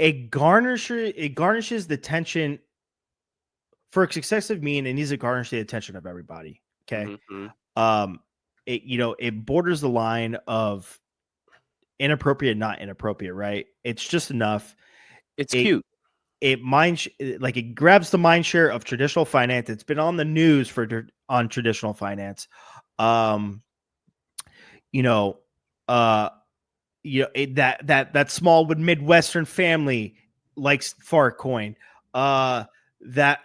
It garnishes the attention for a successive mean. It needs to garnish the attention of everybody. Okay. Mm-hmm. It borders the line of inappropriate, not inappropriate, right? It's just enough. It's cute. It grabs the mind share of traditional finance. It's been on the news on traditional finance. That small with Midwestern family likes Fartcoin. That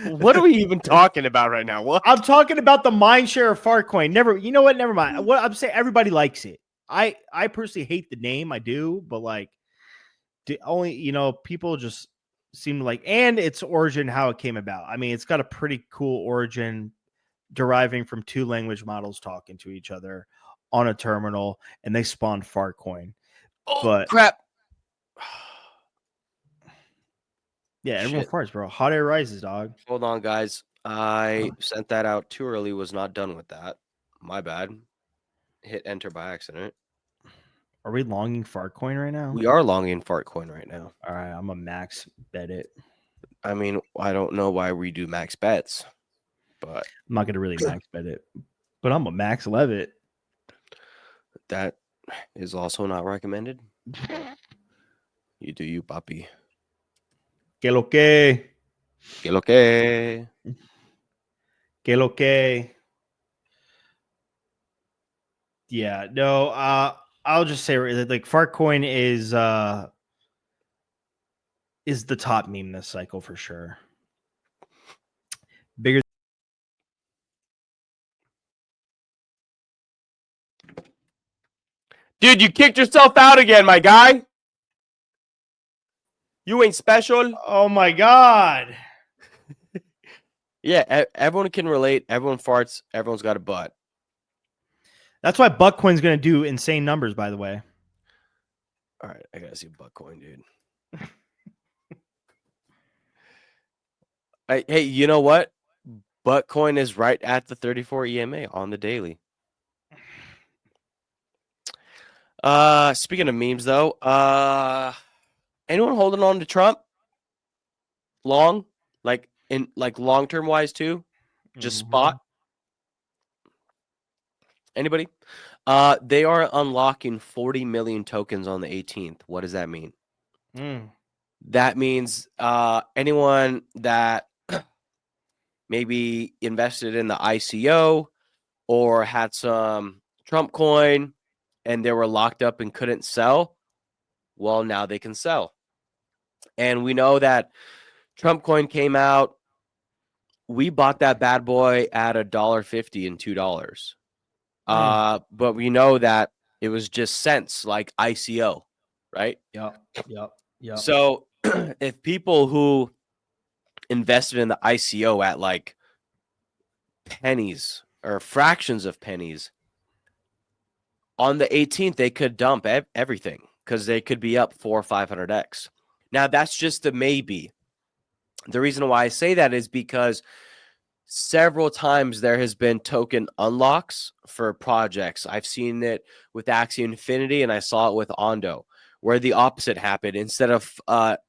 what are we even talking about right now? What I'm talking about the mind share of Fartcoin. You know what? Never mind. What I'm saying, everybody likes it. I personally hate the name. I do, but like, people just seem to like, and its origin, how it came about. I mean, it's got a pretty cool origin, deriving from 2 language models talking to each other on a terminal, and they spawned Fartcoin. Oh, crap. Yeah, everyone farts, bro. Hot air rises, dog. Hold on, guys. I sent that out too early. Was not done with that. My bad. Hit enter by accident. Are we longing Fartcoin right now? We are longing Fartcoin right now. All right, I'm a max bet it. I mean, I don't know why we do max bets, but I'm not gonna really max bet it. But I'm a max lev it. That is also not recommended. You do you, papi. Que lo que? Que lo que? Que lo que? Yeah, no. I'll just say like Fartcoin is the top meme this cycle for sure. Dude, you kicked yourself out again, my guy. You ain't special. Oh my god. Yeah, everyone can relate. Everyone farts. Everyone's got a butt. That's why Buckcoin's going to do insane numbers, by the way. All right, I gotta see Buckcoin, dude. Hey, you know what? Buckcoin is right at the 34 EMA on the daily. Speaking of memes, though, anyone holding on to Trump? Long, like long term wise too. Just spot. Anybody? They are unlocking 40 million tokens on the 18th. What does that mean? That means anyone that maybe invested in the ICO or had some Trump coin and they were locked up and couldn't sell, well, now they can sell. And we know that Trump coin came out. We bought that bad boy at $1.50 and $2. But we know that it was just cents, like ICO, right? Yep. So if people who invested in the ICO at like pennies or fractions of pennies, on the 18th, they could dump everything because they could be up 400 or 500x. Now, that's just a maybe. The reason why I say that is because several times there has been token unlocks for projects. I've seen it with Axie Infinity, and I saw it with Ondo, where the opposite happened. Instead of a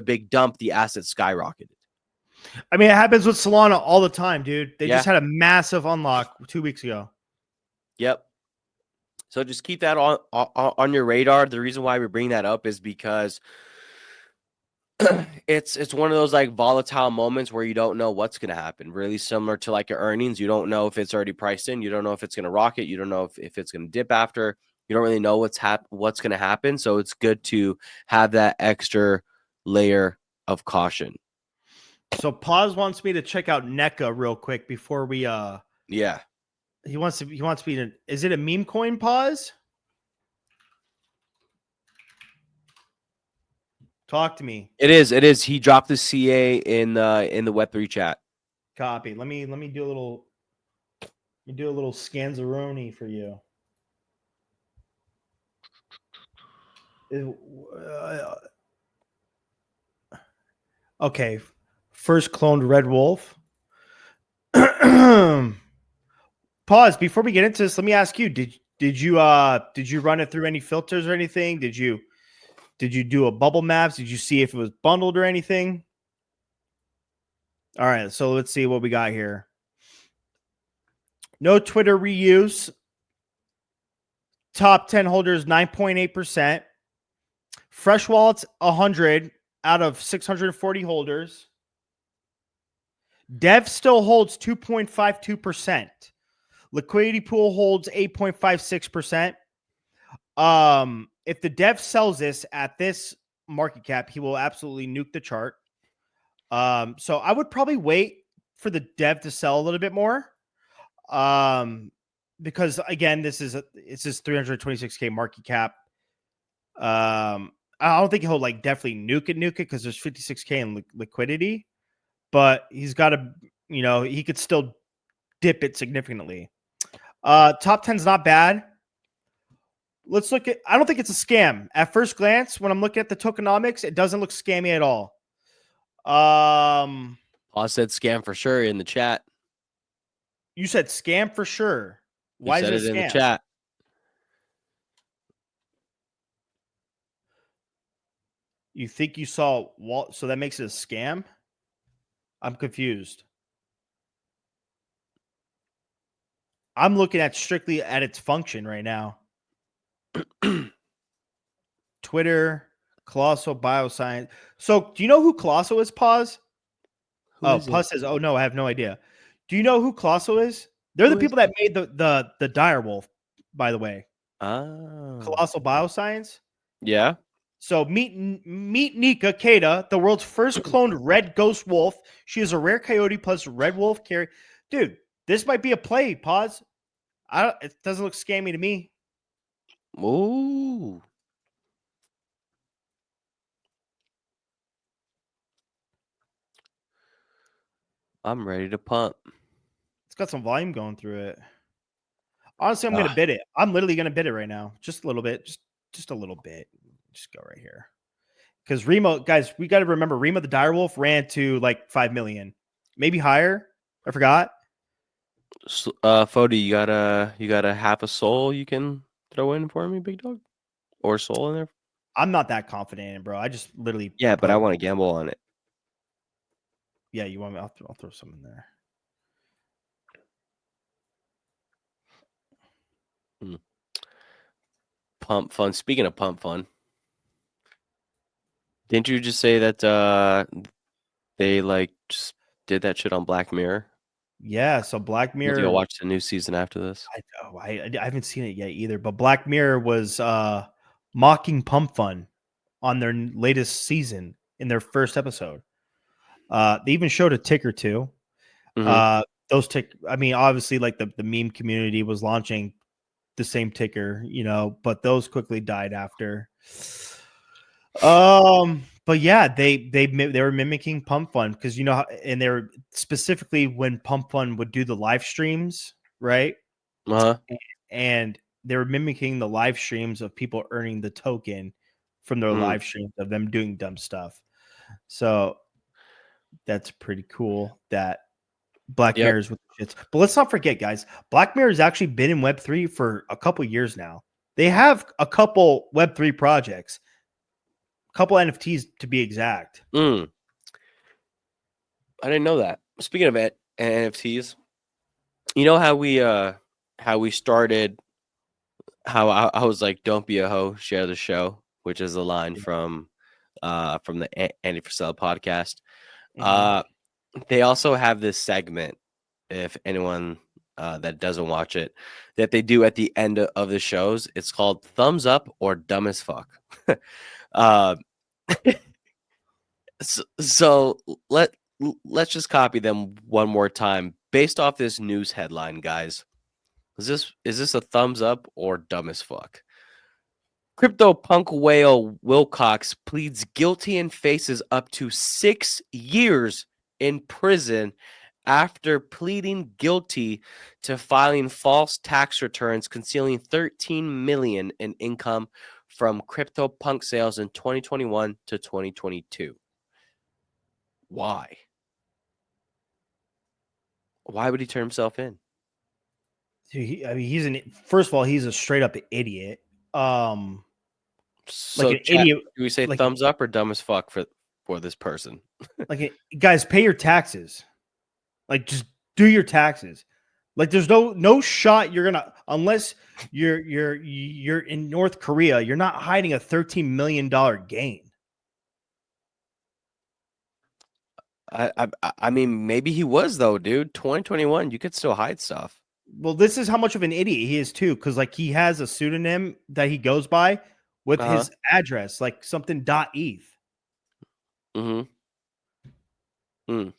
big dump, the asset skyrocketed. I mean, it happens with Solana all the time, dude. They Yeah. just had a massive unlock 2 weeks ago. Yep. So just keep that on your radar. The reason why we bring that up is because it's one of those like volatile moments where you don't know what's going to happen. Really similar to like your earnings. You don't know if it's already priced in. You don't know if it's going to rocket. You don't know if it's going to dip after. You don't really know what's going to happen. So it's good to have that extra layer of caution. So Paz wants me to check out NECA real quick before we Yeah. He wants me to, is it a meme coin, Pause? Talk to me. It is. He dropped the CA in the Web3 chat. Copy. Let me do a little scanzaroni for you. Okay. First cloned Red Wolf. Pause. Before we get into this, let me ask you, did you run it through any filters or anything? Did you do a bubble maps? Did you see if it was bundled or anything? All right, so let's see what we got here. No Twitter reuse. Top 10 holders 9.8%. Fresh wallets 100 out of 640 holders. Dev still holds 2.52%. Liquidity pool holds 8.56%. If the dev sells this at this market cap, he will absolutely nuke the chart. So I would probably wait for the dev to sell a little bit more. Because again, it's this 326K market cap. I don't think he'll like definitely nuke it because there's 56K in liquidity, but he's got to, he could still dip it significantly. Top 10's not bad. Let's look at, I don't think it's a scam. At first glance, when I'm looking at the tokenomics, it doesn't look scammy at all. Paul said scam for sure in the chat. You said scam for sure. Why is it a scam? In the chat. You think you saw Walt, so that makes it a scam? I'm confused. I'm looking at strictly at its function right now. Twitter, Colossal Bioscience. So do you know who Colossal is, Pause? Pause says, oh no, I have no idea. Do you know who Colossal is? They're the people that made the direwolf, by the way. Colossal Bioscience. Yeah. So meet Nika Kata, the world's first cloned red ghost wolf. She is a rare coyote plus red wolf carry. Dude, this might be a play. Pause. It doesn't look scammy to me. Ooh. I'm ready to pump. It's got some volume going through it. Honestly, I'm Ah, gonna bid it. I'm literally gonna bid it right now. Just a little bit. Just a little bit. Just go right here. Because Remo, guys, we got to remember Remo the Direwolf ran to like 5 million, maybe higher. I forgot. Fody, you got a half a soul you can throw in for me, big dog, or soul in there? I'm not that confident in it, bro. I just literally Yeah, but I put. want to gamble on it. Yeah, you want me? I'll throw some in there. Pump fun. Speaking of pump fun, didn't you just say that they like just did that shit on Black Mirror? Yeah, so Black I think I'll Mirror. watch the new season after this. I haven't seen it yet either, but Black Mirror was mocking Pump Fun on their latest season in their first episode. They even showed a tick or two. Mm-hmm. Those tick. I mean, obviously, like the meme community was launching the same ticker, but those quickly died after. But yeah, they were mimicking Pump Fun because and they're specifically when Pump Fun would do the live streams, right? Uh-huh. And they were mimicking the live streams of people earning the token from their Mm. live streams of them doing dumb stuff. So that's pretty cool that Black Yep. Mirror's with the shits. But let's not forget, guys, Black Mirror's actually been in Web3 for a couple years now. They have a couple Web3 projects, a couple NFTs to be exact. Mm. I didn't know that. Speaking of NFTs, you know how we started, how I was like, "Don't be a hoe, share the show," which is a line from the Andy Frisella podcast. Mm-hmm. Uh, they also have this segment, if anyone that doesn't watch it, that they do at the end of the shows. It's called "Thumbs Up" or "Dumb as Fuck." uh, so let's just copy them one more time based off this news headline, guys. Is this a thumbs up or dumb as fuck? Crypto punk whale Wilcox pleads guilty and faces up to 6 years in prison after pleading guilty to filing false tax returns concealing 13 million in income from crypto punk sales in 2021 to 2022. Why? Why would he turn himself in? I mean, first of all, he's a straight up idiot. Like So an chat, idiot, do we say like thumbs up or dumb as fuck for this person? guys, pay your taxes. Like, just do your taxes. Like, there's no shot you're gonna unless you're in North Korea. You're not hiding a $13 million gain. I mean, maybe he was though, dude. 2021, you could still hide stuff. Well, this is how much of an idiot he is too, because like he has a pseudonym that he goes by with Uh-huh. his address, like something .eth. Mm-hmm. Mm.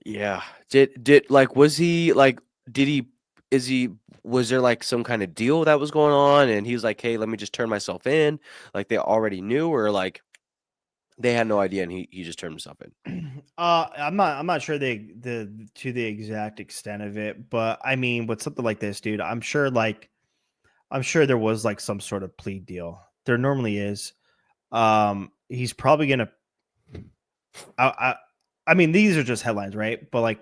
Yeah. Did like was he like did he is he was there like some kind of deal that was going on and he was like, "Hey, let me just turn myself in." Like they already knew or like they had no idea and he just turned himself in. I'm not sure the to the exact extent of it, but I mean, with something like this, dude, I'm sure there was like some sort of plea deal. There normally is. He's probably gonna. I, I I mean, these are just headlines, right? But like,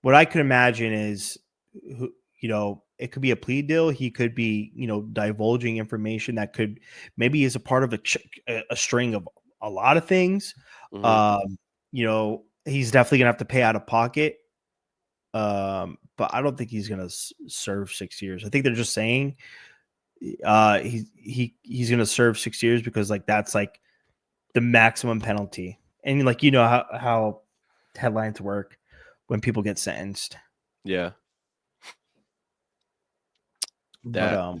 what I could imagine is, it could be a plea deal. He could be, divulging information that could maybe is a part of a string of a lot of things. Mm-hmm. Um, he's definitely gonna have to pay out of pocket. But I don't think he's gonna serve 6 years. I think they're just saying he's gonna serve 6 years because like that's like the maximum penalty. And like how headlines work when people get sentenced. Yeah. But That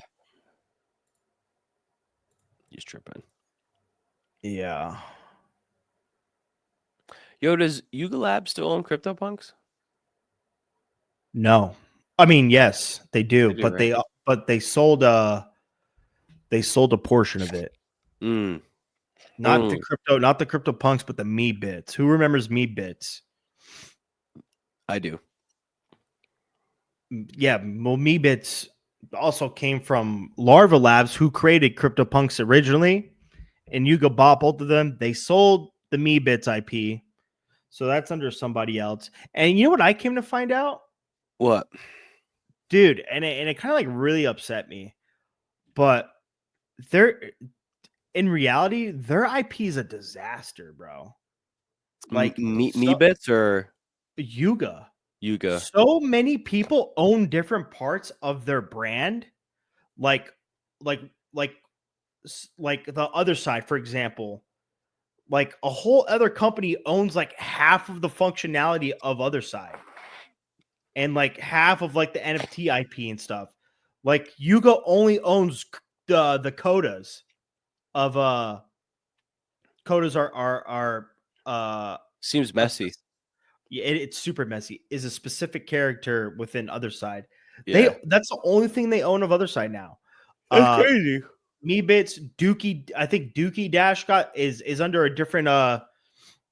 he's tripping. yeah. Yo, does Yuga Lab still own CryptoPunks? No. I mean, yes, they do, They do, right? but they sold a portion of it. Mm. Not the crypto punks, but the me bits. Who remembers me bits? I do. Yeah, well, me bits also came from Larva Labs, who created CryptoPunks originally, and Yuga bought both of them. They sold the me bits IP, so that's under somebody else. And you know what I came to find out, What? dude, and it kind of like really upset me, but they're in reality their IP is a disaster, bro. Like Me so bits or Yuga. Yuga? So many people own different parts of their brand, like like like like the other side, for example. Like a whole other company owns like half of the functionality of other side and like half of like the NFT IP and stuff. Like Yuga only owns the codas of codas are Seems a messy. yeah, it's super messy. Is a specific character within other side. Yeah. That's the only thing they own of other side now. That's Uh crazy. Meebits, Dookie, I think Dookie Dash got is under a different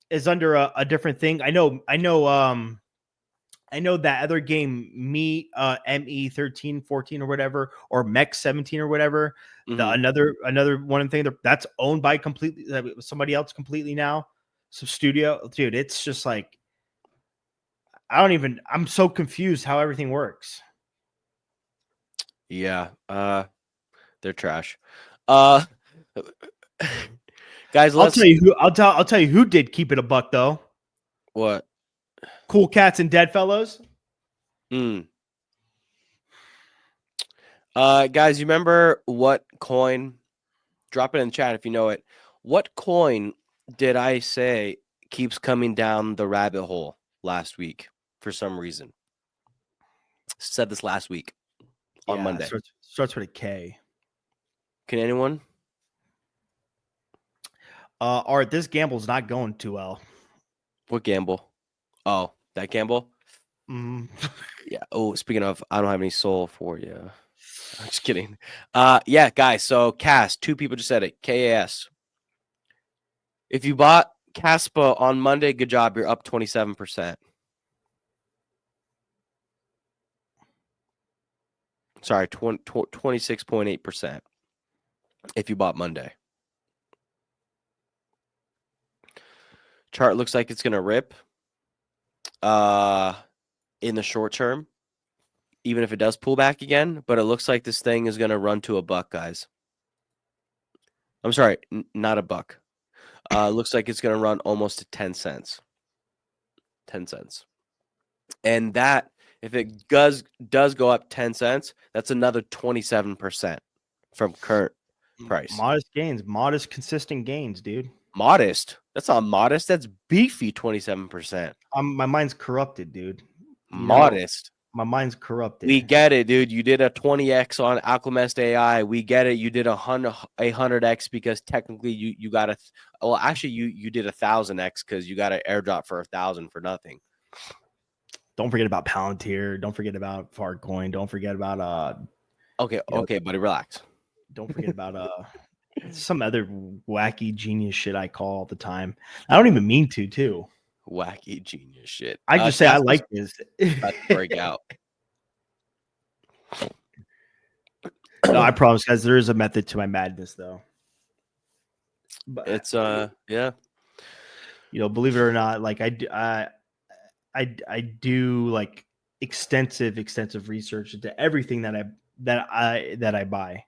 is under a different thing. I know that other game ME 13, 14 or whatever, or Mech 17 or whatever. The Mm-hmm. another one thing that's owned by completely somebody else completely now. Some studio, dude, it's just like I'm so confused how everything works. Yeah. They're trash. Uh, guys, let's I'll tell you who did keep it a buck though. what? Cool Cats and Dead Fellows. Mm. Guys, you remember what coin? Drop it in the chat if you know it. What coin did I say keeps coming down the rabbit hole last week for some reason? Said this last week on Yeah, Monday. starts with a K. Can anyone? Art, this gamble's not going too well. What gamble? Oh, that gamble? Mm. Yeah. Oh, speaking of, I don't have any soul for you. I'm just kidding. Yeah, guys. So Cas, two people just said it. KAS. If you bought Caspa on Monday, good job. You're up 27%. Sorry, 26.8% if you bought Monday. Chart looks like it's gonna rip in the short term, even if it does pull back again, but it looks like this thing is gonna run to a buck, guys. I'm sorry, not a buck. Looks like it's gonna run almost to 10 cents. 10 cents. And that, if it does go up 10 cents, that's another 27% from current price. Modest, consistent gains, dude. Modest. That's not modest. That's beefy 27%. My mind's corrupted, dude. You know, Modest. my mind's corrupted. We get it, dude. You did a 20x on Alchemist AI. We get it. You did a 100x because technically you got well, actually you did 1000x because you got an airdrop for 1,000 for nothing. Don't forget about Palantir. Don't forget about Fartcoin. Don't forget about Okay, buddy, relax. don't forget about some other wacky genius shit I call all the time. I don't even mean to, too. Wacky genius shit. I just say I like this. About to break out. No, I promise, guys. There is a method to my madness, though. But It's yeah. you know, believe it or not, like I do like extensive research into everything that I buy,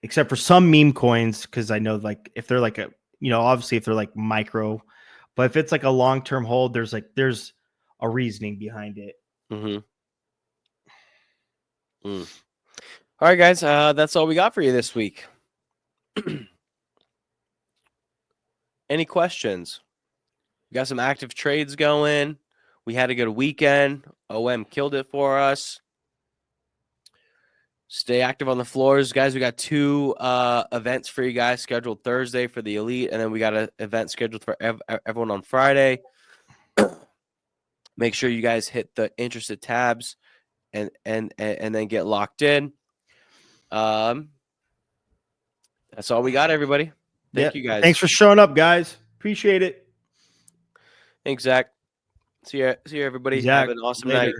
except for some meme coins, because I know like if they're like a obviously if they're like micro, but if it's like a long term hold, there's a reasoning behind it. Mm-hmm. All right, guys. That's all we got for you this week. Any questions? We got some active trades going. We had a good weekend. OM killed it for us. Stay active on the floors, guys. We got two events for you guys scheduled Thursday for the elite, and then we got an event scheduled for everyone on Friday. Make sure you guys hit the interested tabs and then get locked in. That's all we got, everybody. Thank you guys. Thanks for showing up, guys. Appreciate it. Thanks, Zach. See you everybody. Zach, Have an awesome later. night.